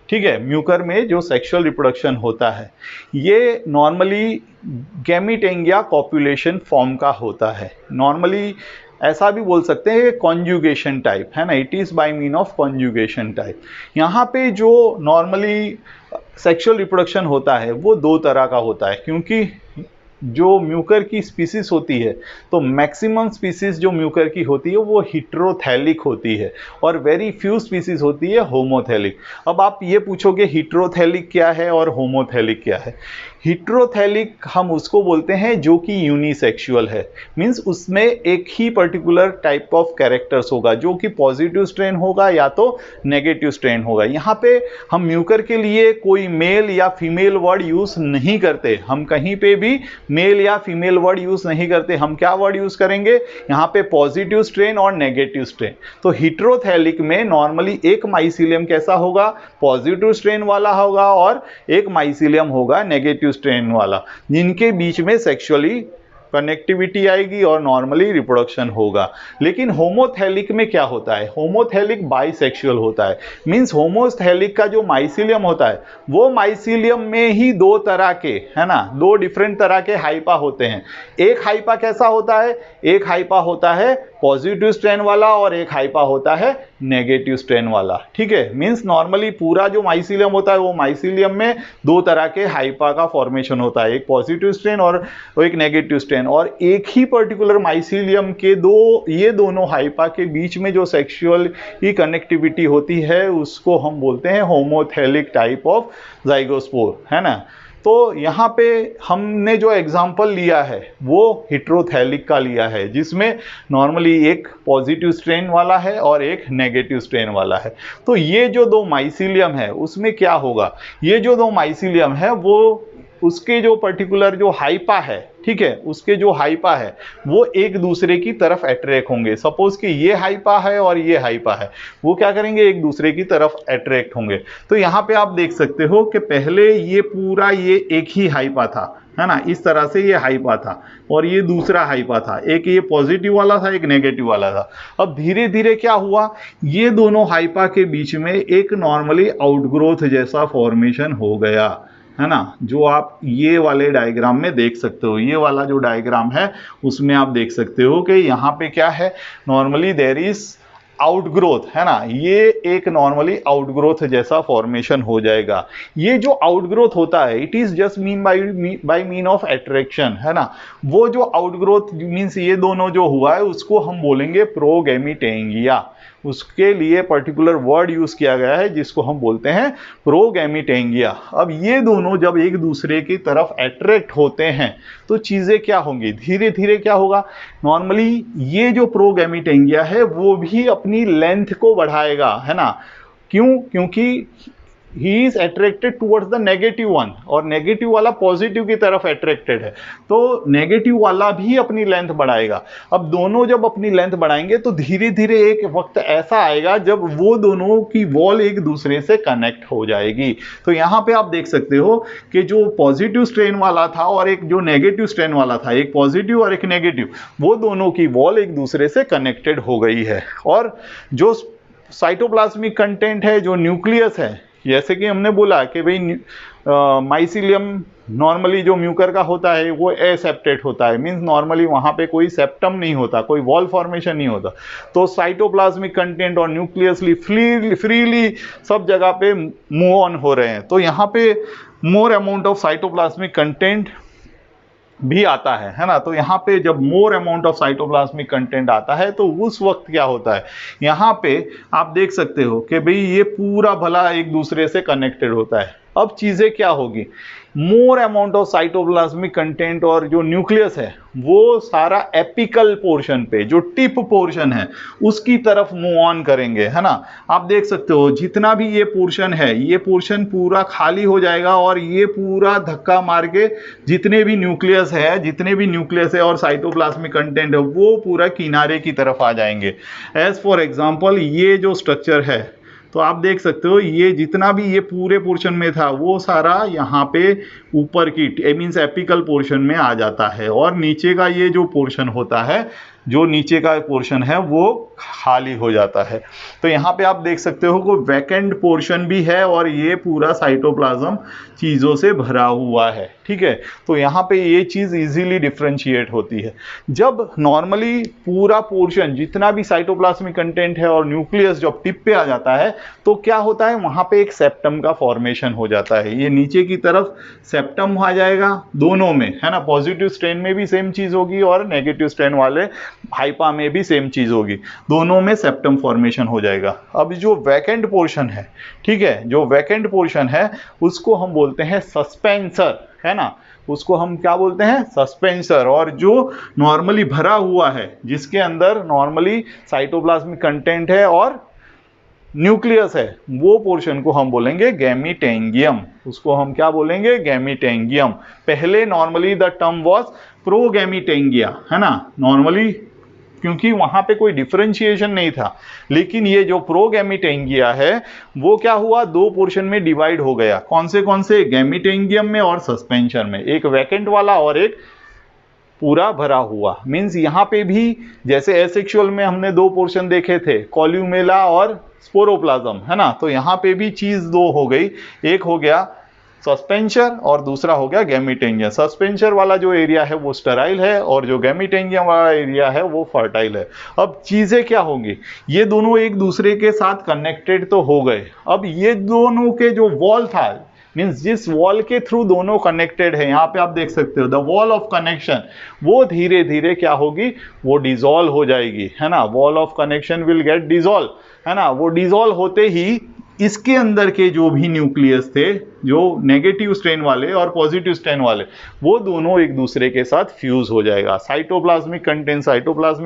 [SPEAKER 1] ठीक है, म्यूकर में जो सेक्सुअल रिप्रोडक्शन होता है ये नॉर्मली गैमीटेंग या कॉपुलेशन फॉर्म का होता है। नॉर्मली ऐसा भी बोल सकते हैं कॉन्जुगेशन टाइप, है ना, it is by mean of conjugation type. यहाँ पे जो नॉर्मली सेक्सुअल रिप्रोडक्शन होता है वो दो तरह का होता है, क्योंकि जो म्यूकर की स्पीसीज होती है तो मैक्सिमम स्पीसीज जो म्यूकर की होती है वो हिट्रोथैलिक होती है और वेरी फ्यू स्पीसीज होती है होमोथैलिक। अब आप ये पूछोगे हिट्रोथैलिक क्या है और होमोथैलिक क्या है। हिट्रोथैलिक हम उसको बोलते हैं जो कि यूनिसेक्सुअल है, मींस उसमें एक ही पर्टिकुलर टाइप ऑफ कैरेक्टर्स होगा, जो कि पॉजिटिव स्ट्रेन होगा या तो नेगेटिव स्ट्रेन होगा। यहाँ पे हम म्यूकर के लिए कोई मेल या फीमेल वर्ड यूज नहीं करते, हम कहीं पे भी मेल या फीमेल वर्ड यूज नहीं करते। हम क्या वर्ड यूज करेंगे यहाँ पे, पॉजिटिव स्ट्रेन और नेगेटिव स्ट्रेन। तो हिट्रोथैलिक में नॉर्मली एक माइसीलियम कैसा होगा, पॉजिटिव स्ट्रेन वाला होगा और एक माइसीलियम होगा नेगेटिव स्ट्रेन वाला, जिनके बीच में सेक्सुअली कनेक्टिविटी आएगी और नॉर्मली रिप्रोडक्शन होगा। लेकिन होमोथैलिक में क्या होता है, होमोथैलिक बाइसेक्सुअल होता है। मींस होमोथैलिक का जो माइसीलियम होता है वो माइसीलियम में ही दो तरह के, है ना, दो डिफरेंट तरह के हाइपा होते हैं। एक हाइपा कैसा होता है, एक हाइपा होता है पॉजिटिव स्ट्रेन वाला और एक हाइपा होता है नेगेटिव स्ट्रेन वाला, ठीक है। मींस नॉर्मली पूरा जो माइसीलियम होता है वो माइसीलियम में दो तरह के हाइपा का फॉर्मेशन होता है, एक पॉजिटिव स्ट्रेन और एक नेगेटिव स्ट्रेन। और एक ही पर्टिकुलर माइसीलियम के ये दोनों हाइपा के बीच में जो सेक्सुअल की कनेक्टिविटी होती है उसको हम बोलते हैं होमोथैलिक टाइप ऑफ जाइगोस्पोर, है ना। तो यहाँ पे हमने जो एग्जाम्पल लिया है वो हिट्रोथैलिक का लिया है, जिसमें नॉर्मली एक पॉजिटिव स्ट्रेन वाला है और एक नेगेटिव स्ट्रेन वाला है। तो ये जो दो माइसीलियम है उसमें क्या होगा, ये जो दो माइसीलियम है वो उसके जो पर्टिकुलर जो हाइपा है, ठीक है, उसके जो हाइपा है वो एक दूसरे की तरफ अट्रैक्ट होंगे। सपोज कि ये हाइपा है और ये हाइपा है, वो क्या करेंगे, एक दूसरे की तरफ अट्रैक्ट होंगे। तो यहाँ पे आप देख सकते हो कि पहले ये पूरा ये एक ही हाइपा था, है ना, इस तरह से ये हाइपा था और ये दूसरा हाइपा था, एक ये पॉजिटिव वाला था, एक नेगेटिव वाला था। अब धीरे धीरे क्या हुआ, ये दोनों हाइपा के बीच में एक नॉर्मली आउटग्रोथ जैसा फॉर्मेशन हो गया, है ना, जो आप ये वाले डायग्राम में देख सकते हो। ये वाला जो डायग्राम है उसमें आप देख सकते हो कि यहाँ पे क्या है, नॉर्मली देयर इज आउटग्रोथ, है ना, ये एक नॉर्मली आउटग्रोथ जैसा फॉर्मेशन हो जाएगा। ये जो आउटग्रोथ होता है it is just mean by mean of attraction, है ना। वो जो आउटग्रोथ मीन्स ये दोनों जो हुआ है उसको हम बोलेंगे प्रोगैमिटेंगिया। उसके लिए पर्टिकुलर वर्ड यूज किया गया है जिसको हम बोलते हैं प्रोगैमिटेंगिया। अब ये दोनों जब एक दूसरे की तरफ अट्रैक्ट होते हैं तो चीजें क्या होंगी, धीरे धीरे क्या होगा, नॉर्मली ये जो प्रोगैमिटेंगिया है वो भी अपनी लेंथ को बढ़ाएगा, है ना। क्यों, क्योंकि he is attracted towards the negative one और नेगेटिव वाला पॉजिटिव की तरफ अट्रैक्टेड है, तो नेगेटिव वाला भी अपनी लेंथ बढ़ाएगा। अब दोनों जब अपनी लेंथ बढ़ाएंगे तो धीरे धीरे एक वक्त ऐसा आएगा जब वो दोनों की वॉल एक दूसरे से कनेक्ट हो जाएगी। तो यहाँ पे आप देख सकते हो कि जो पॉजिटिव स्ट्रेन वाला था और एक जो नेगेटिव स्ट्रेन वाला था, एक पॉजिटिव और एक नेगेटिव, वो दोनों की वॉल एक दूसरे से कनेक्टेड हो गई है। और जो साइटोप्लाज्मिक कंटेंट है, जो न्यूक्लियस है, जैसे कि हमने बोला कि भाई माइसिलियम नॉर्मली जो म्यूकर का होता है वो एसेप्टेट होता है, मींस नॉर्मली वहाँ पे कोई सेप्टम नहीं होता, कोई वॉल फॉर्मेशन नहीं होता। तो साइटोप्लाज्मिक कंटेंट और न्यूक्लियसली फ्रीली सब जगह पे मूव ऑन हो रहे हैं। तो यहाँ पे more amount of cytoplasmic content भी आता है ना। तो यहाँ पे जब more amount of cytoplasmic content आता है तो उस वक्त क्या होता है, यहाँ पे आप देख सकते हो कि भाई ये पूरा भला एक दूसरे से कनेक्टेड होता है। अब चीजें क्या होगी, more amount of cytoplasmic content और जो न्यूक्लियस है वो सारा एपिकल पोर्शन पे, जो टिप पोर्शन है उसकी तरफ मूव ऑन करेंगे, है ना। आप देख सकते हो जितना भी ये पोर्शन है, ये पोर्शन पूरा खाली हो जाएगा और ये पूरा धक्का मार के जितने भी न्यूक्लियस है और साइटोप्लाज्मिक कंटेंट है वो पूरा किनारे की तरफ आ जाएंगे। एज फॉर एग्जाम्पल ये जो स्ट्रक्चर है, तो आप देख सकते हो ये जितना भी ये पूरे पोर्शन में था वो सारा यहाँ पे ऊपर की मीन्स एपिकल पोर्शन में आ जाता है और नीचे का ये जो पोर्शन होता है, जो नीचे का पोर्शन है वो खाली हो जाता है। तो यहाँ पे आप देख सकते हो कि वैकेंट पोर्शन भी है और ये पूरा साइटोप्लाज्म चीज़ों से भरा हुआ है, ठीक है। तो यहाँ पे ये चीज़ इजीली डिफ्रेंशिएट होती है। जब नॉर्मली पूरा पोर्शन जितना भी साइटोप्लाज्मिक कंटेंट है और न्यूक्लियस जब टिप पे आ जाता है तो क्या होता है, वहाँ पे एक सेप्टम का फॉर्मेशन हो जाता है। ये नीचे की तरफ सेप्टम आ जाएगा दोनों में, है ना। पॉजिटिव स्ट्रेन में भी सेम चीज़ होगी और नेगेटिव स्ट्रेन वाले हाइपा में भी सेम चीज होगी, दोनों में सेप्टम फॉर्मेशन हो जाएगा। अब जो वैकेंट पोर्शन है, ठीक है, जो वैकेंट पोर्शन है उसको हम बोलते हैं सस्पेंसर, है ना, उसको हम क्या बोलते हैं, सस्पेंसर। और जो नॉर्मली भरा हुआ है जिसके अंदर नॉर्मली साइटोप्लाज्मिक कंटेंट है और न्यूक्लियस है, वो पोर्शन को हम बोलेंगे गैमीटेंगियम। उसको हम क्या बोलेंगे, गैमीटेंगियम। पहले नॉर्मली द टर्म वाज प्रोगैमीटेंगिया, है ना, नॉर्मली क्योंकि वहां पे कोई डिफरेंशिएशन नहीं था। लेकिन ये जो प्रोगैमीटेंगिया है वो क्या हुआ, दो पोर्शन में डिवाइड हो गया। कौन से, गैमीटेंगियम में और सस्पेंशन में, एक वैकेंट वाला और एक पूरा भरा हुआ। मींस यहाँ पे भी जैसे एसेक्सुअल में हमने दो पोर्शन देखे थे, कॉल्यूमेला और स्पोरोप्लाज्म, है ना। तो यहाँ पे भी चीज दो हो गई, एक हो गया सस्पेंशर और दूसरा हो गया गैमीटेंगियम। सस्पेंशर वाला जो एरिया है वो स्टेराइल है और जो गैमीटेंगियम वाला एरिया है वो फर्टाइल है। अब चीजें क्या होंगी, ये दोनों एक दूसरे के साथ कनेक्टेड तो हो गए। अब ये दोनों के जो वॉल था, मीन्स जिस वॉल के थ्रू दोनों कनेक्टेड है, यहाँ पे आप देख सकते हो द वॉल ऑफ कनेक्शन, वो धीरे धीरे क्या होगी, वो डिसॉल्व हो जाएगी, है ना। Wall of connection will get dissolve, है ना। वो डिसॉल्व होते ही इसके अंदर के जो भी न्यूक्लियस थे, जो नेगेटिव स्ट्रेन वाले और पॉजिटिव स्ट्रेन वाले, वो दोनों एक दूसरे के साथ फ्यूज हो जाएगा। साइटोप्लाज्मिक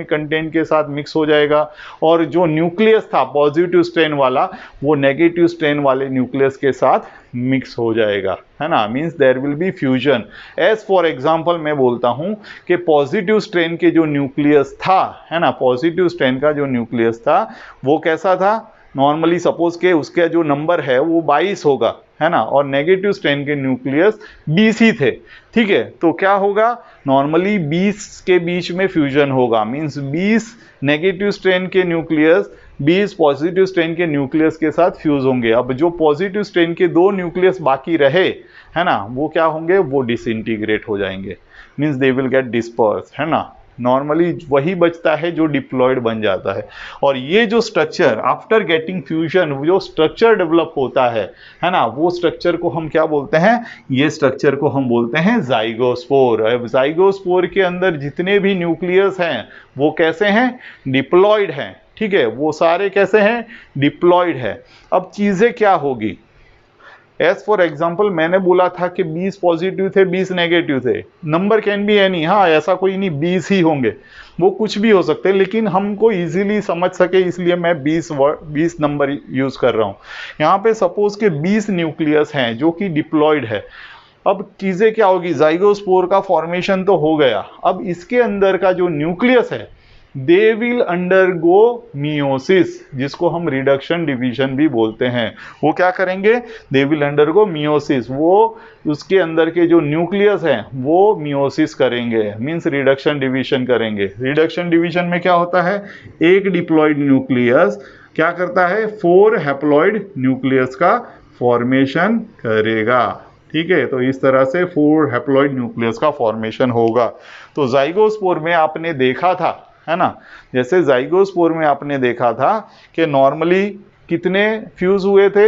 [SPEAKER 1] कंटेंट के साथ मिक्स हो जाएगा, और जो न्यूक्लियस था पॉजिटिव स्ट्रेन वाला, वो नेगेटिव स्ट्रेन वाले न्यूक्लियस के साथ मिक्स हो जाएगा, है ना। Means there will be fusion. As for example मैं बोलता हूं कि पॉजिटिव स्ट्रेन के जो न्यूक्लियस था, है ना, पॉजिटिव स्ट्रेन का जो न्यूक्लियस था वो कैसा था, नॉर्मली सपोज के उसका जो नंबर है वो 22 होगा, है ना, और नेगेटिव स्ट्रेन के न्यूक्लियस 20 ही थे, ठीक है। तो क्या होगा, नॉर्मली 20 के बीच में फ्यूजन होगा। मींस 20 नेगेटिव स्ट्रेन के न्यूक्लियस 20 पॉजिटिव स्ट्रेन के न्यूक्लियस के साथ फ्यूज होंगे। अब जो पॉजिटिव स्ट्रेन के 2 न्यूक्लियस बाकी रहे, है ना, वो क्या होंगे, वो डिसइंटीग्रेट हो जाएंगे। Means they will get disperse, है ना। नॉर्मली वही बचता है जो डिप्लॉयड बन जाता है। और ये जो स्ट्रक्चर आफ्टर गेटिंग फ्यूजन, जो स्ट्रक्चर डेवलप होता है ना, वो स्ट्रक्चर को हम क्या बोलते हैं, ये स्ट्रक्चर को हम बोलते हैं जाइगोस्पोर। अब जाइगोस्पोर के अंदर जितने भी न्यूक्लियस हैं वो कैसे हैं, डिप्लॉयड हैं, ठीक है, वो सारे कैसे हैं, डिप्लॉयड है। अब चीजें क्या होगी, एज फॉर एग्जाम्पल मैंने बोला था कि 20 पॉजिटिव थे 20 नेगेटिव थे, नंबर कैन बी एनी, हाँ ऐसा कोई नहीं 20 ही होंगे, वो कुछ भी हो सकते हैं, लेकिन हमको इजीली समझ सके इसलिए मैं 20 नंबर यूज कर रहा हूँ। यहाँ पे सपोज के 20 न्यूक्लियस हैं जो कि डिप्लॉयड है। अब चीजें क्या होगी, जाइगोस्पोर का फॉर्मेशन तो हो गया, अब इसके अंदर का जो न्यूक्लियस है दे विल अंडरगो मियोसिस, जिसको हम रिडक्शन डिवीजन भी बोलते हैं। वो क्या करेंगे, दे विल अंडरगो मियोसिस, वो उसके अंदर के जो न्यूक्लियस हैं वो मियोसिस करेंगे, मींस रिडक्शन डिवीजन करेंगे। रिडक्शन डिवीजन में क्या होता है, एक डिप्लॉयड न्यूक्लियस क्या करता है, 4 हैप्लॉयड न्यूक्लियस का फॉर्मेशन करेगा, ठीक है। तो इस तरह से 4 हैप्लॉयड न्यूक्लियस का फॉर्मेशन होगा। तो जाइगोस्पोर में आपने देखा था, है ना, जैसे जाइगोस्पोर में आपने देखा था कि नॉर्मली कितने फ्यूज हुए थे,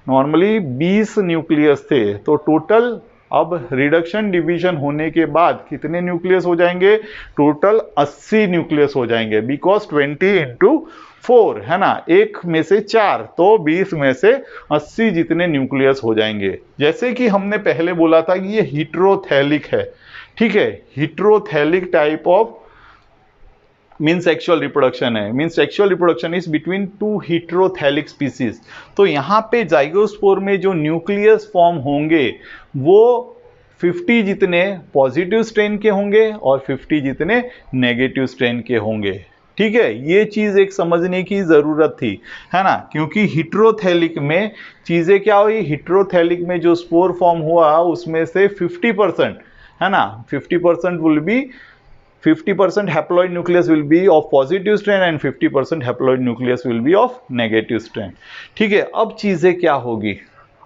[SPEAKER 1] नॉर्मली 20 न्यूक्लियस थे। तो टोटल अब रिडक्शन डिवीजन होने के बाद कितने न्यूक्लियस हो जाएंगे, टोटल 80 न्यूक्लियस हो जाएंगे, बिकॉज 20 इंटू 4, है ना, एक में से 4, तो 20 में से 80 जितने न्यूक्लियस हो जाएंगे। जैसे कि हमने पहले बोला था कि ये हिट्रोथैलिक है, ठीक है, heterothallic type of mean sexual reproduction है। Mean sexual reproduction is between 2 heterothallic species. तो यहाँ पे जाइगोस्पोर में जो न्यूक्लियस फॉर्म होंगे वो 50 जितने पॉजिटिव स्ट्रेन के होंगे और 50 जितने नेगेटिव स्ट्रेन के होंगे, ठीक है। ये चीज एक समझने की जरूरत थी, है ना, क्योंकि हिट्रोथैलिक में चीजें क्या हुई, हिट्रोथैलिक में जो स्पोर फॉर्म हुआ उसमें से 50%, है ना, 50% will be 50% haploid nucleus will be of positive strain and 50% haploid nucleus will be of negative strain, ठीक है। अब चीजें क्या होगी,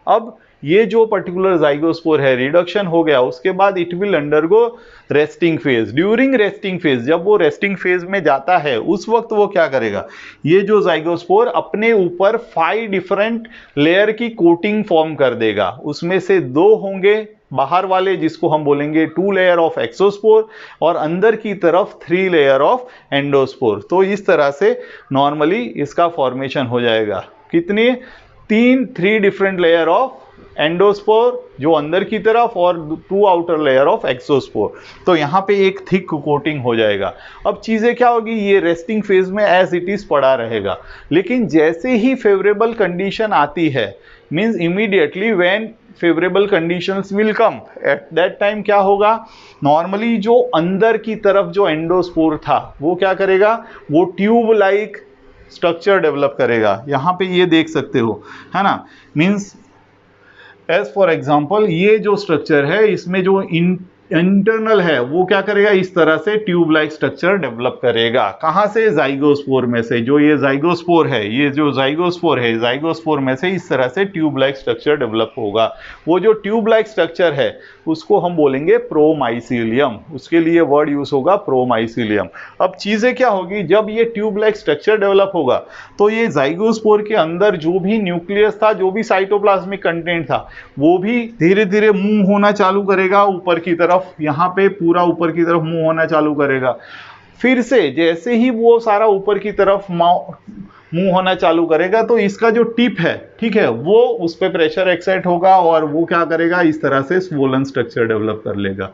[SPEAKER 1] अब ये जो पर्टिकुलर जाइगोस्पोर है रिडक्शन हो गया, उसके बाद it will undergo resting phase. During resting phase, जब वो रेस्टिंग फेज में जाता है उस वक्त वो क्या करेगा, ये जो जाइगोस्पोर अपने ऊपर 5 डिफरेंट लेयर की कोटिंग फॉर्म कर देगा। उसमें से 2 होंगे बाहर वाले जिसको हम बोलेंगे 2 लेयर ऑफ एक्सोस्पोर, और अंदर की तरफ 3 लेयर ऑफ एंडोस्पोर। तो इस तरह से नॉर्मली इसका फॉर्मेशन हो जाएगा। कितने, 3 डिफरेंट लेयर ऑफ एंडोस्पोर जो अंदर की तरफ, और 2 आउटर लेयर ऑफ एक्सोस्पोर। तो यहाँ पे एक थिक कोटिंग हो जाएगा। अब चीजें क्या होगी, ये रेस्टिंग फेज में एज इट इज पड़ा रहेगा, लेकिन जैसे ही फेवरेबल कंडीशन आती है, means immediately when favourable conditions will come, at that time क्या होगा, नॉर्मली जो अंदर की तरफ जो एंडोस्पोर था वो क्या करेगा, वो ट्यूब लाइक स्ट्रक्चर डेवलप करेगा। यहाँ पे ये देख सकते हो, है ना, मींस एज फॉर एग्जाम्पल ये जो स्ट्रक्चर है इसमें जो इंटरनल है वो क्या करेगा, इस तरह से ट्यूब लाइक स्ट्रक्चर डेवलप करेगा। कहाँ से, जाइगोस्पोर में से। जो ये जाइगोस्पोर है, ये जो जाइगोस्पोर है, जाइगोस्पोर में से इस तरह से ट्यूब लाइक स्ट्रक्चर डेवलप होगा। वो जो ट्यूब लाइक स्ट्रक्चर है उसको हम बोलेंगे प्रोमाइसीलियम, उसके लिए वर्ड यूज होगा प्रोमाइसीलियम। अब चीजें क्या होगी, जब ये ट्यूब लाइक स्ट्रक्चर डेवलप होगा तो ये जाइगोस्पोर के अंदर जो भी न्यूक्लियस था, जो भी साइटोप्लाज्मिक कंटेंट था, वो भी धीरे धीरे मूव होना चालू करेगा ऊपर की तरफ। यहाँ पे पूरा ऊपर की तरफ मूव होना चालू करेगा। फिर से जैसे ही वो सारा ऊपर की तरफ मूव होना चालू करेगा तो इसका जो टिप है, ठीक है, वो उस पर प्रेशर एक्सर्ट होगा और वो क्या करेगा, इस तरह से स्वोलन स्ट्रक्चर डेवलप कर लेगा।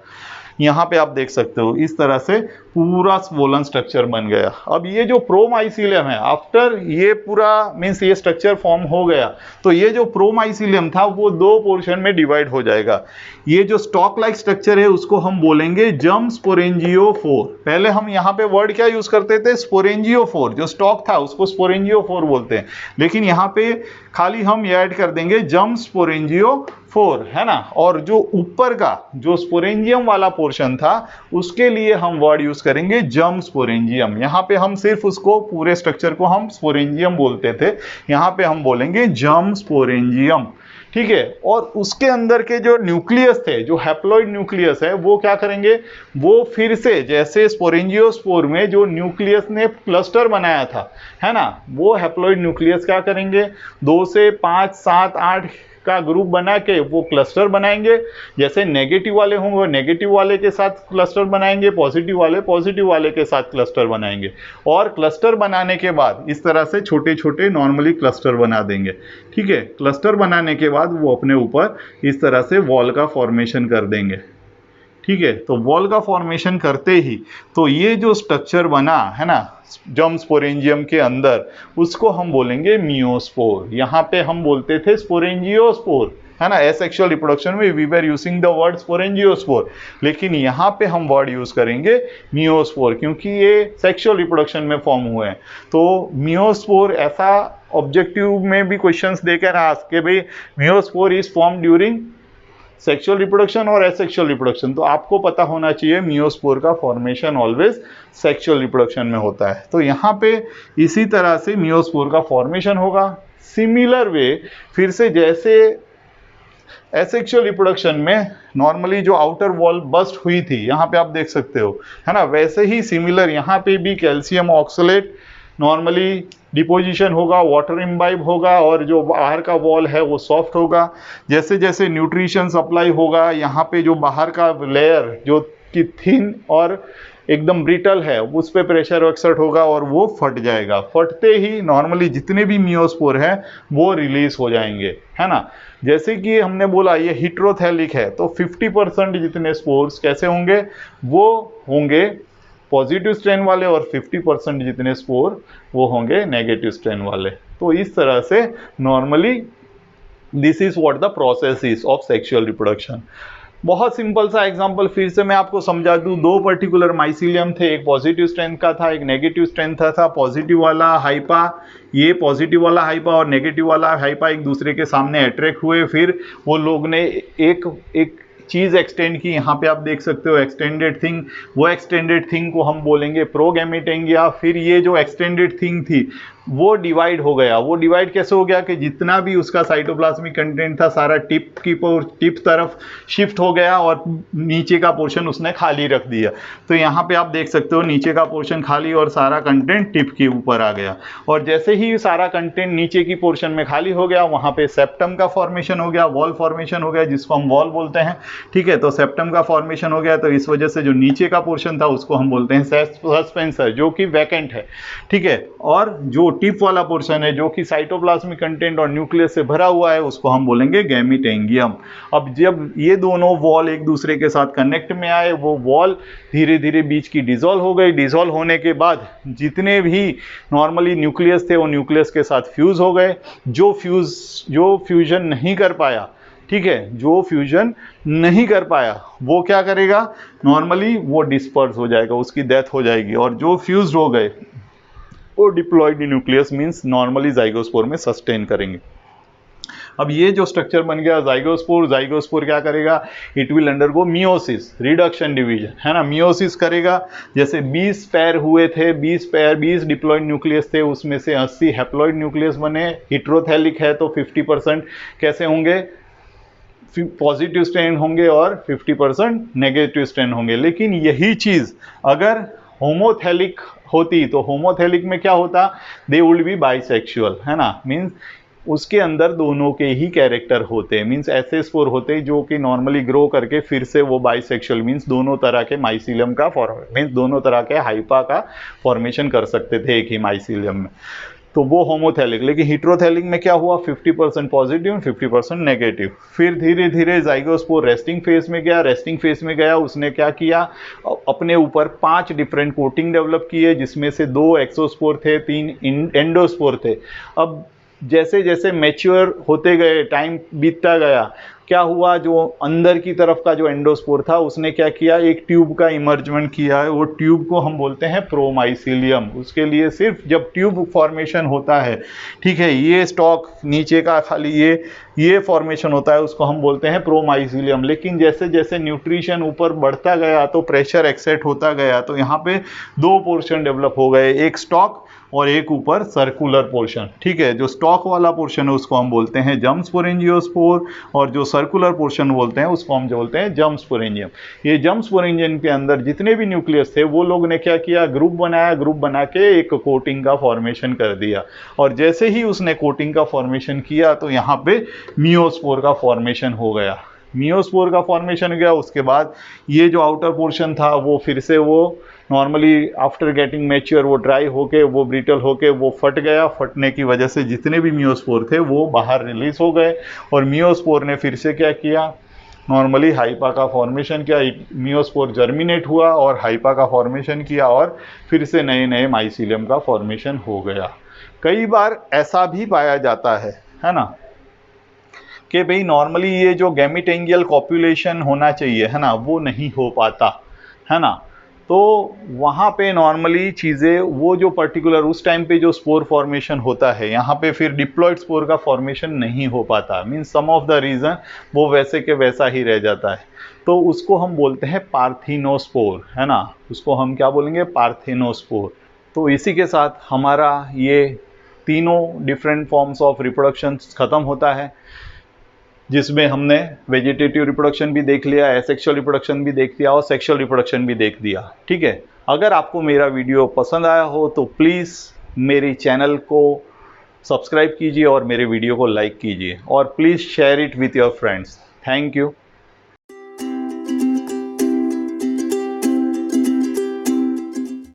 [SPEAKER 1] यहाँ पे आप देख सकते हो इस तरह से पूरा स्वोलन स्ट्रक्चर बन गया। अब ये जो प्रोमाइसीलियम है, आफ्टर ये पूरा मीन्स ये स्ट्रक्चर फॉर्म हो गया तो ये जो प्रोमाइसीलियम था वो दो पोर्शन में डिवाइड हो जाएगा। ये जो स्टॉक लाइक स्ट्रक्चर है उसको हम बोलेंगे जर्म स्पोरेंजियोफोर। पहले हम यहाँ पे वर्ड क्या यूज करते थे, स्पोरेंजियोफोर। जो स्टॉक था उसको स्पोरेंजियोफोर बोलते हैं, लेकिन यहाँ पे खाली हम ये ऐड कर देंगे जर्म स्पोरेंजियोफोर, है ना। और जो ऊपर का जो स्पोरेंजियम वाला पोर्शन था उसके लिए हम वर्ड यूज करेंगे जर्म स्पोरेंजियम। यहाँ पे हम सिर्फ उसको पूरे स्ट्रक्चर को हम स्पोरेंजियम बोलते थे, यहाँ पे हम बोलेंगे जर्म स्पोरेंजियम, ठीक है। और उसके अंदर के जो न्यूक्लियस थे, जो हैप्लॉइड न्यूक्लियस है, वो क्या करेंगे, वो फिर से जैसे स्पोरेंजियोस्पोर में जो न्यूक्लियस ने क्लस्टर बनाया था, है ना, वो हैप्लॉइड न्यूक्लियस क्या करेंगे, 2 से 5, 7, 8 का ग्रुप बना के वो क्लस्टर बनाएंगे। जैसे नेगेटिव वाले होंगे नेगेटिव वाले के साथ क्लस्टर बनाएंगे, पॉजिटिव वाले के साथ क्लस्टर बनाएंगे। और क्लस्टर बनाने के बाद इस तरह से छोटे छोटे नॉर्मली क्लस्टर बना देंगे, ठीक है। क्लस्टर बनाने के बाद वो अपने ऊपर इस तरह से वॉल का फॉर्मेशन कर देंगे, ठीक है। तो वॉल का फॉर्मेशन करते ही तो ये जो स्ट्रक्चर बना है ना जर्म स्पोरेंजियम के अंदर, उसको हम बोलेंगे मियोस्पोर। यहाँ पे हम बोलते थे स्पोरेंजियोस्पोर, है ना। एसेक्सुअल रिप्रोडक्शन में we were using the word sporangiospore, लेकिन यहाँ पे हम वर्ड यूज करेंगे मियोस्पोर क्योंकि ये सेक्सुअल रिप्रोडक्शन में फॉर्म हुए हैं। तो मियोस्पोर ऐसा ऑब्जेक्टिव में भी क्वेश्चंस देकर आस्क के भाई meiospore is form during sexual reproduction और एसेक्सुअल रिप्रोडक्शन, तो आपको पता होना चाहिए मियोस्पोर का फॉर्मेशन ऑलवेज सेक्सुअल रिप्रोडक्शन में होता है। तो यहाँ पे इसी तरह से मियोस्पोर का फॉर्मेशन होगा। सिमिलर वे फिर से जैसे एसेक्सुअल रिप्रोडक्शन में नॉर्मली जो आउटर वॉल बस्ट हुई थी, यहाँ पे आप देख सकते हो, है ना, वैसे ही सिमिलर यहाँ पे भी कैल्शियम ऑक्सलेट नॉर्मली डिपोजिशन होगा, वाटर इम्बाइब होगा और जो बाहर का वॉल है वो सॉफ्ट होगा। जैसे जैसे न्यूट्रिशन सप्लाई होगा, यहाँ पे जो बाहर का लेयर जो कि थिन और एकदम ब्रिटल है उस पर प्रेशर एक्सर्ट होगा और वो फट जाएगा। फटते ही नॉर्मली जितने भी मियोस्पोर हैं वो रिलीज हो जाएंगे, है ना। जैसे कि हमने बोला ये हेटेरोथैलिक है तो 50% जितने स्पोर्स कैसे होंगे, वो होंगे पॉजिटिव स्ट्रेन वाले और 50% जितने स्पोर वो होंगे नेगेटिव स्ट्रेन वाले। तो इस तरह से normally this is what the process is of sexual reproduction. बहुत सिंपल सा एग्जांपल फिर से मैं आपको समझा दूं। 2 पर्टिकुलर माइसीलियम थे, एक पॉजिटिव स्ट्रेंथ का था, एक नेगेटिव स्ट्रेंथ का था। पॉजिटिव वाला हाइपा, ये पॉजिटिव वाला हाइपा और नेगेटिव वाला हाइपा एक दूसरे के सामने अट्रैक्ट हुए। फिर वो लोग ने एक चीज एक्सटेंड की, यहाँ पे आप देख सकते हो एक्सटेंडेड थिंग। वो एक्सटेंडेड थिंग को हम बोलेंगे प्रोगैमेटेंगिया। फिर ये जो एक्सटेंडेड थिंग थी वो डिवाइड हो गया। वो डिवाइड कैसे हो गया कि जितना भी उसका साइटोप्लाज्मिक कंटेंट था सारा टिप तरफ शिफ्ट हो गया और नीचे का पोर्शन उसने खाली रख दिया। तो यहाँ पे आप देख सकते हो नीचे का पोर्शन खाली और सारा कंटेंट टिप के ऊपर आ गया। और जैसे ही सारा कंटेंट नीचे की पोर्शन में खाली हो गया, वहाँ पे सेप्टम का फॉर्मेशन हो गया, वॉल फॉर्मेशन हो गया, जिसको हम वॉल बोलते हैं, ठीक है। तो सेप्टम का फॉर्मेशन हो गया, तो इस वजह से जो नीचे का पोर्शन था उसको हम बोलते हैं सस्पेंसर, जो कि वैकेंट है, ठीक है। और जो टिप वाला पोर्शन है जो कि साइटोप्लाज्मिक कंटेंट और न्यूक्लियस से भरा हुआ है उसको हम बोलेंगे गैमीटेंगियम। अब जब ये दोनों वॉल एक दूसरे के साथ कनेक्ट में आए, वो वॉल धीरे धीरे बीच की डिसॉल्व हो गई। डिसॉल्व होने के बाद जितने भी नॉर्मली न्यूक्लियस थे वो न्यूक्लियस के साथ फ्यूज हो गए। जो फ्यूजन नहीं कर पाया, ठीक है, जो फ्यूजन नहीं कर पाया वो क्या करेगा, नॉर्मली वो डिस्पर्स हो जाएगा, उसकी डेथ हो जाएगी। और जो फ्यूज्ड हो गए वो diploid nucleus means normally zygospore में सस्टेन करेंगे। अब ये जो स्ट्रक्चर बन गया जाइगोस्पोर क्या करेगा, it will undergo meiosis, reduction division, है ना। मियोसिस करेगा, जैसे 20 पैर हुए थे, 20 डिप्लॉयड न्यूक्लियस थे, उसमें से 80 हैप्लॉयड न्यूक्लियस बने। हेटेरोथैलिक है तो 50% कैसे होंगे, पॉजिटिव स्ट्रेन होंगे और 50% नेगेटिव स्ट्रेन होंगे। लेकिन यही चीज अगर होमोथैलिक होती तो होमोथैलिक में क्या होता, दे वुड बी बाइसेक्सुअल, है ना। मींस उसके अंदर दोनों के ही कैरेक्टर होते, मींस ऐसे स्पोर होते जो कि नॉर्मली ग्रो करके फिर से वो बाइसेक्सुअल मींस दोनों तरह के माइसीलियम का मींस दोनों तरह के हाइपा का फॉर्मेशन कर सकते थे एक ही माइसीलियम में। तो वो होमोथैलिक। लेकिन हेटेरोथैलिक में क्या हुआ, 50% पॉजिटिव 50% नेगेटिव। फिर धीरे धीरे जाइगोस्पोर रेस्टिंग फेज में गया। रेस्टिंग फेज में गया, उसने क्या किया, अपने ऊपर 5 डिफरेंट कोटिंग डेवलप किए, जिसमें से 2 एक्सोस्पोर थे, 3 एंडोस्पोर थे। अब जैसे जैसे मैच्योर होते गए, टाइम बीतता गया, क्या हुआ, जो अंदर की तरफ का जो एंडोस्पोर था उसने क्या किया, एक ट्यूब का इमर्जमेंट किया है। वो ट्यूब को हम बोलते हैं प्रोमाइसीलियम। उसके लिए सिर्फ जब ट्यूब फॉर्मेशन होता है, ठीक है, ये स्टॉक नीचे का खाली ये फॉर्मेशन होता है, उसको हम बोलते हैं प्रोमाइसीलियम। लेकिन जैसे जैसे न्यूट्रिशन ऊपर बढ़ता गया तो प्रेशर एक्सेट होता गया, तो यहाँ पे 2 पोर्शन डेवलप हो गए, एक स्टॉक और एक ऊपर सर्कुलर पोर्शन। ठीक है, जो स्टॉक वाला पोर्शन है उसको हम बोलते हैं जम्स्पोरेंजियोस्पोर, और जो सर्कुलर पोर्शन बोलते हैं उसको हम बोलते हैं जम्स्पोरेंजियम। ये जम्स्पोरेंजियम के अंदर जितने भी न्यूक्लियस थे, वो लोग ने क्या किया, ग्रुप बनाया, ग्रुप बना के एक कोटिंग का फॉर्मेशन कर दिया। और जैसे ही उसने कोटिंग का फॉर्मेशन किया तो यहाँ पे मियोस्पोर का फॉर्मेशन हो गया। मियोस्पोर का फॉर्मेशन गया, उसके बाद ये जो आउटर पोर्शन था वो फिर से वो नॉर्मली आफ्टर गेटिंग मैच्योर वो ड्राई होके, वो ब्रिटल होके वो फट गया। फटने की वजह से जितने भी मियोस्पोर थे वो बाहर रिलीज हो गए, और मियोस्पोर ने फिर से क्या किया, नॉर्मली हाइपा का फॉर्मेशन किया। मियोस्पोर जर्मिनेट हुआ और हाइपा का फॉर्मेशन किया, और फिर से नए नए माइसीलियम का फॉर्मेशन हो गया। कई बार ऐसा भी पाया जाता है ना, कि भाई नॉर्मली ये जो गैमीटेंगियल कॉपुलेशन होना चाहिए, है ना, वो नहीं हो पाता, है ना। तो वहाँ पे नॉर्मली चीज़ें, वो जो पर्टिकुलर उस टाइम पे जो स्पोर फॉर्मेशन होता है, यहाँ पे फिर डिप्लॉयड स्पोर का फॉर्मेशन नहीं हो पाता। Means some of the reason वो वैसे के वैसा ही रह जाता है, तो उसको हम बोलते हैं पार्थिनोस्पोर, है ना। उसको हम क्या बोलेंगे, पार्थिनोस्पोर। तो इसी के साथ हमारा ये तीनों डिफरेंट फॉर्म्स ऑफ रिप्रोडक्शन ख़त्म होता है, जिसमें हमने वेजिटेटिव रिप्रोडक्शन भी देख लिया, एसेक्सुअल रिप्रोडक्शन भी देख लिया, और सेक्सुअल रिप्रोडक्शन भी देख दिया। ठीक है, अगर आपको मेरा वीडियो पसंद आया हो तो प्लीज़ मेरे चैनल को सब्सक्राइब कीजिए और मेरे वीडियो को लाइक कीजिए, और please share it with your friends. Thank you.